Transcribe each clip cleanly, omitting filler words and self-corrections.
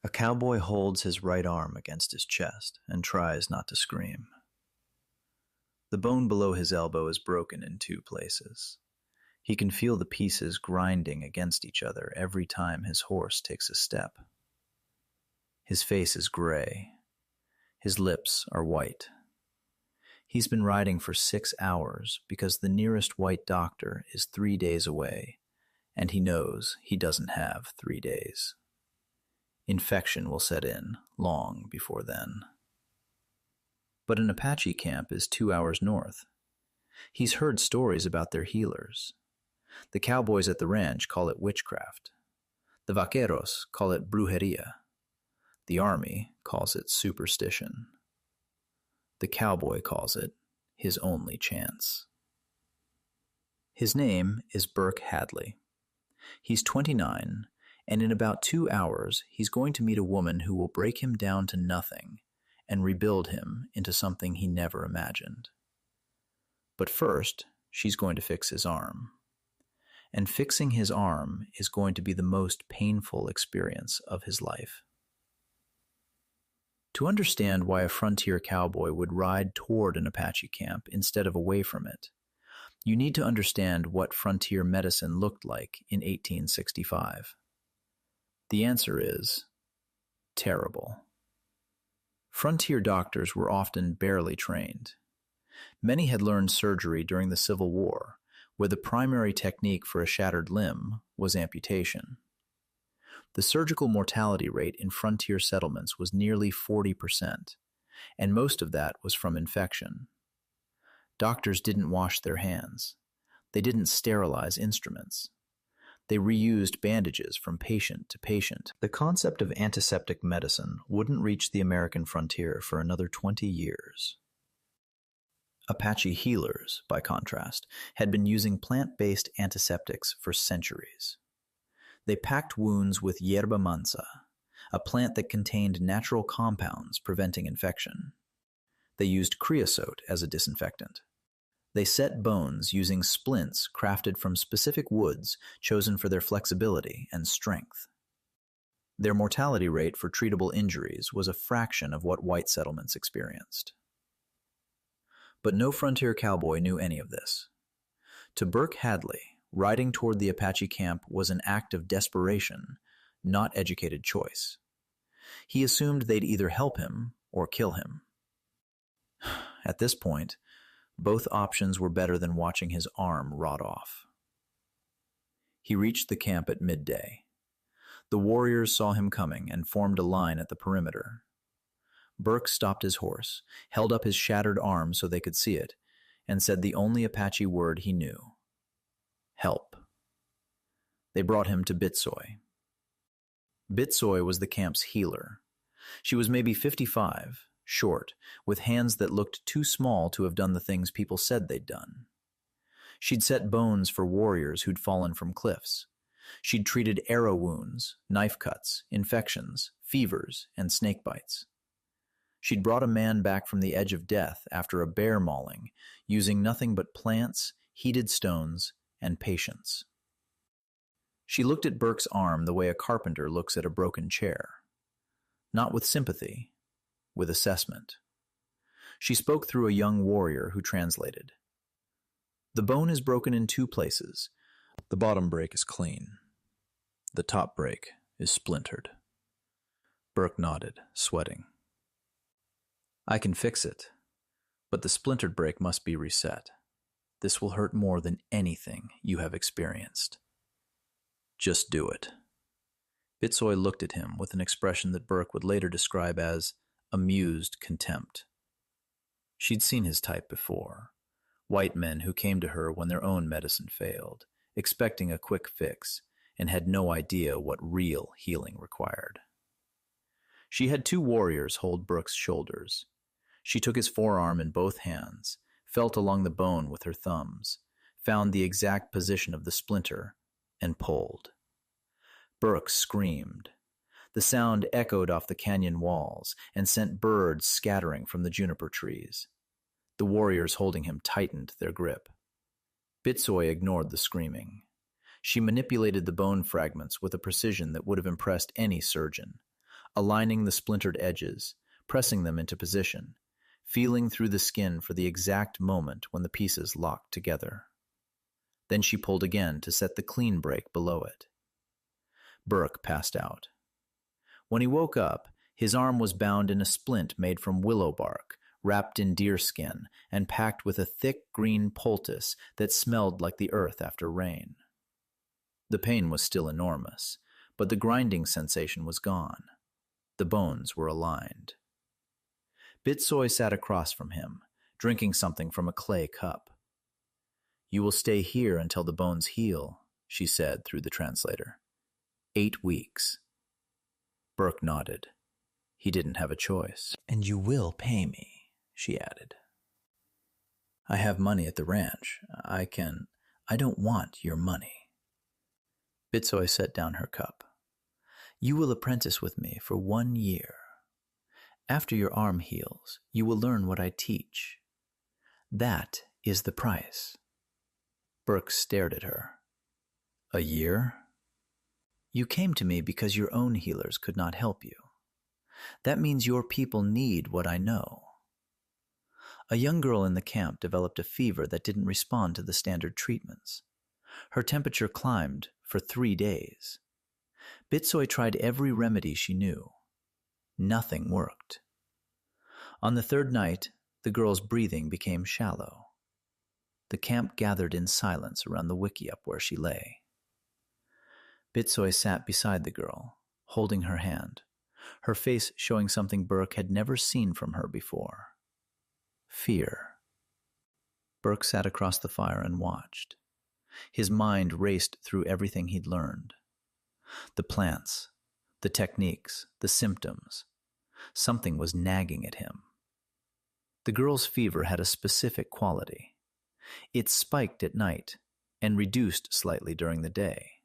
A cowboy holds his right arm against his chest and tries not to scream. The bone below his elbow is broken in two places. He can feel the pieces grinding against each other every time his horse takes a step. His face is gray. His lips are white. He's been riding for 6 hours because the nearest white doctor is 3 days away, and he knows he doesn't have 3 days. Infection will set in long before then. But an Apache camp is 2 hours north. He's heard stories about their healers. The cowboys at the ranch call it witchcraft. The vaqueros call it brujeria. The army calls it superstition. The cowboy calls it his only chance. His name is Burke Hadley. He's 29, and in about 2 hours, he's going to meet a woman who will break him down to nothing and rebuild him into something he never imagined. But first, she's going to fix his arm. And fixing his arm is going to be the most painful experience of his life. To understand why a frontier cowboy would ride toward an Apache camp instead of away from it, you need to understand what frontier medicine looked like in 1865. The answer is terrible. Frontier doctors were often barely trained. Many had learned surgery during the Civil War, where the primary technique for a shattered limb was amputation. The surgical mortality rate in frontier settlements was nearly 40%, and most of that was from infection. Doctors didn't wash their hands. They didn't sterilize instruments. They reused bandages from patient to patient. The concept of antiseptic medicine wouldn't reach the American frontier for another 20 years. Apache healers, by contrast, had been using plant-based antiseptics for centuries. They packed wounds with yerba mansa, a plant that contained natural compounds preventing infection. They used creosote as a disinfectant. They set bones using splints crafted from specific woods chosen for their flexibility and strength. Their mortality rate for treatable injuries was a fraction of what white settlements experienced. But no frontier cowboy knew any of this. To Burke Hadley, riding toward the Apache camp was an act of desperation, not educated choice. He assumed they'd either help him or kill him. At this point, both options were better than watching his arm rot off. He reached the camp at midday. The warriors saw him coming and formed a line at the perimeter. Burke stopped his horse, held up his shattered arm so they could see it, and said the only Apache word he knew: help. They brought him to Bitsoi. Bitsoi was the camp's healer. She was maybe 55, short, with hands that looked too small to have done the things people said they'd done. She'd set bones for warriors who'd fallen from cliffs. She'd treated arrow wounds, knife cuts, infections, fevers, and snake bites. She'd brought a man back from the edge of death after a bear mauling, using nothing but plants, heated stones, and patience. She looked at Burke's arm the way a carpenter looks at a broken chair. Not with sympathy, with assessment. She spoke through a young warrior who translated. The bone is broken in 2 places. The bottom break is clean. The top break is splintered. Burke nodded, sweating. I can fix it, but the splintered break must be reset. This will hurt more than anything you have experienced. Just do it. Bitsoi looked at him with an expression that Burke would later describe as amused contempt. She'd seen his type before. White men who came to her when their own medicine failed, expecting a quick fix, and had no idea what real healing required. She had 2 warriors hold Burke's shoulders. She took his forearm in both hands, felt along the bone with her thumbs, found the exact position of the splinter, and pulled. Burke screamed. The sound echoed off the canyon walls and sent birds scattering from the juniper trees. The warriors holding him tightened their grip. Bitsoi ignored the screaming. She manipulated the bone fragments with a precision that would have impressed any surgeon. aligning the splintered edges, pressing them into position, feeling through the skin for the exact moment when the pieces locked together. Then she pulled again to set the clean break below it. Burke passed out. When he woke up, his arm was bound in a splint made from willow bark, wrapped in deerskin, and packed with a thick green poultice that smelled like the earth after rain. The pain was still enormous, but the grinding sensation was gone. The bones were aligned. Bitsoi sat across from him, drinking something from a clay cup. "You will stay here until the bones heal," she said through the translator. 8 weeks. Burke nodded. He didn't have a choice. "And you will pay me," she added. "I have money at the ranch. I don't want your money." Bitsoi set down her cup. "You will apprentice with me for 1 year. After your arm heals, you will learn what I teach. That is the price." Burke stared at her. "A year?" "You came to me because your own healers could not help you. That means your people need what I know." A young girl in the camp developed a fever that didn't respond to the standard treatments. Her temperature climbed for 3 days. Bitsoi tried every remedy she knew. Nothing worked. On the 3rd night, the girl's breathing became shallow. The camp gathered in silence around the wickiup where she lay. Bitsoi sat beside the girl, holding her hand, her face showing something Burke had never seen from her before. Fear. Burke sat across the fire and watched. His mind raced through everything he'd learned. The plants, the techniques, the symptoms. Something was nagging at him. The girl's fever had a specific quality. It spiked at night and reduced slightly during the day.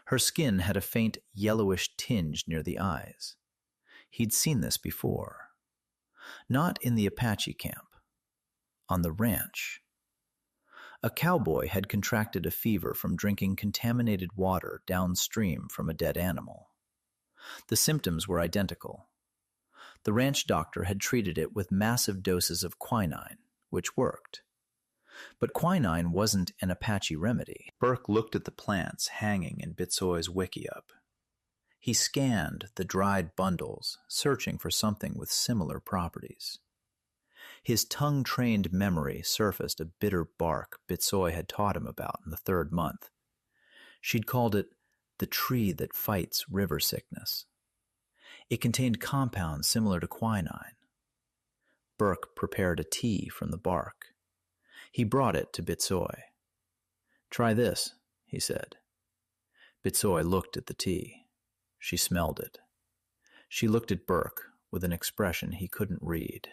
Her skin had a faint yellowish tinge near the eyes. He'd seen this before. Not in the Apache camp. On the ranch. A cowboy had contracted a fever from drinking contaminated water downstream from a dead animal. The symptoms were identical. The ranch doctor had treated it with massive doses of quinine, which worked. But quinine wasn't an Apache remedy. Burke looked at the plants hanging in Bitsoi's wickiup. He scanned the dried bundles, searching for something with similar properties. His tongue-trained memory surfaced a bitter bark Bitsoi had taught him about in the 3rd month. She'd called it the tree that fights river sickness. It contained compounds similar to quinine. Burke prepared a tea from the bark. He brought it to Bitsoi. "Try this," he said. Bitsoi looked at the tea. She smelled it. She looked at Burke with an expression he couldn't read.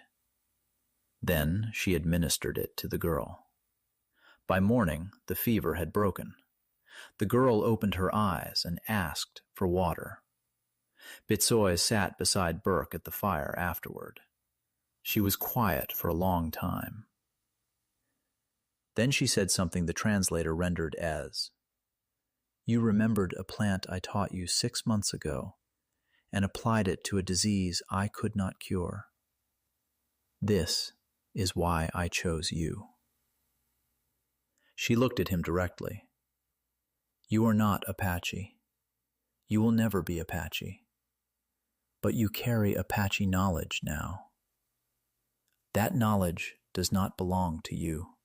Then she administered it to the girl. By morning, the fever had broken. The girl opened her eyes and asked for water. Bitsoi sat beside Burke at the fire afterward. She was quiet for a long time. Then she said something the translator rendered as, "You remembered a plant I taught you 6 months ago and applied it to a disease I could not cure. This is why I chose you." She looked at him directly. "You are not Apache. You will never be Apache. But you carry Apache knowledge now. That knowledge does not belong to you.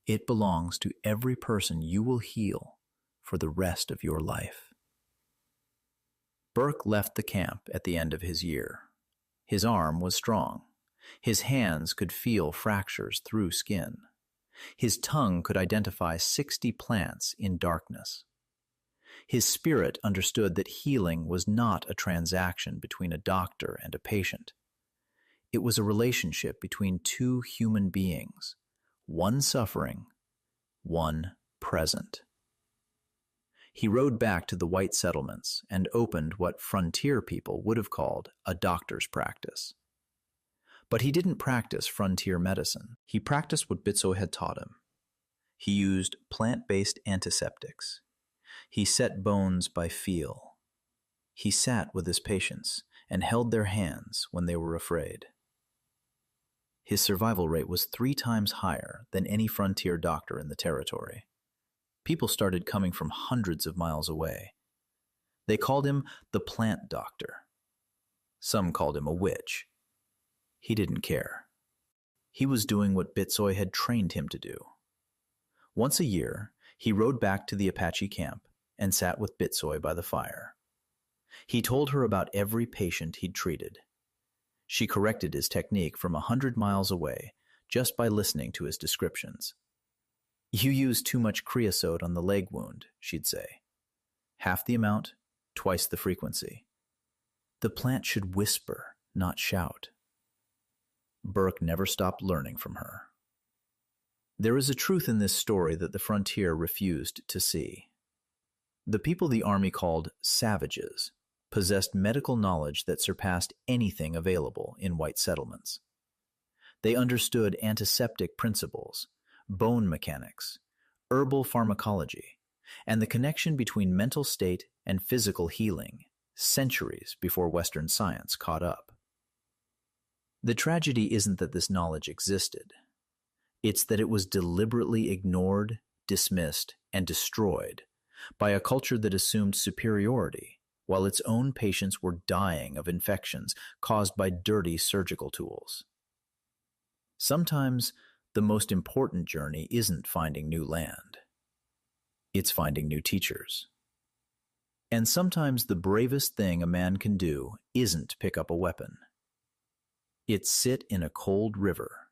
It belongs to every person you will heal for the rest of your life." Burke left the camp at the end of his year. His arm was strong. His hands could feel fractures through skin. His tongue could identify 60 plants in darkness. His spirit understood that healing was not a transaction between a doctor and a patient. It was a relationship between 2 human beings, one suffering, one present. He rode back to the white settlements and opened what frontier people would have called a doctor's practice. But he didn't practice frontier medicine. He practiced what Bitsoi had taught him. He used plant-based antiseptics. He set bones by feel. He sat with his patients and held their hands when they were afraid. His survival rate was 3 times higher than any frontier doctor in the territory. People started coming from hundreds of miles away. They called him the plant doctor. Some called him a witch. He didn't care. He was doing what Bitsoi had trained him to do. Once a year, he rode back to the Apache camp and sat with Bitsoi by the fire. He told her about every patient he'd treated. She corrected his technique from 100 miles away just by listening to his descriptions. "You use too much creosote on the leg wound," she'd say. "Half the amount, twice the frequency. The plant should whisper, not shout." Burke never stopped learning from her. There is a truth in this story that the frontier refused to see. The people the army called savages possessed medical knowledge that surpassed anything available in white settlements. They understood antiseptic principles, bone mechanics, herbal pharmacology, and the connection between mental state and physical healing centuries before Western science caught up. The tragedy isn't that this knowledge existed. It's that it was deliberately ignored, dismissed, and destroyed by a culture that assumed superiority while its own patients were dying of infections caused by dirty surgical tools. Sometimes the most important journey isn't finding new land. It's finding new teachers. And sometimes the bravest thing a man can do isn't pick up a weapon. It's sit in a cold river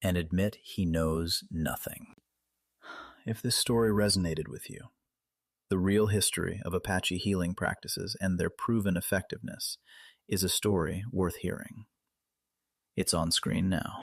and admit he knows nothing. If this story resonated with you, the real history of Apache healing practices and their proven effectiveness is a story worth hearing. It's on screen now.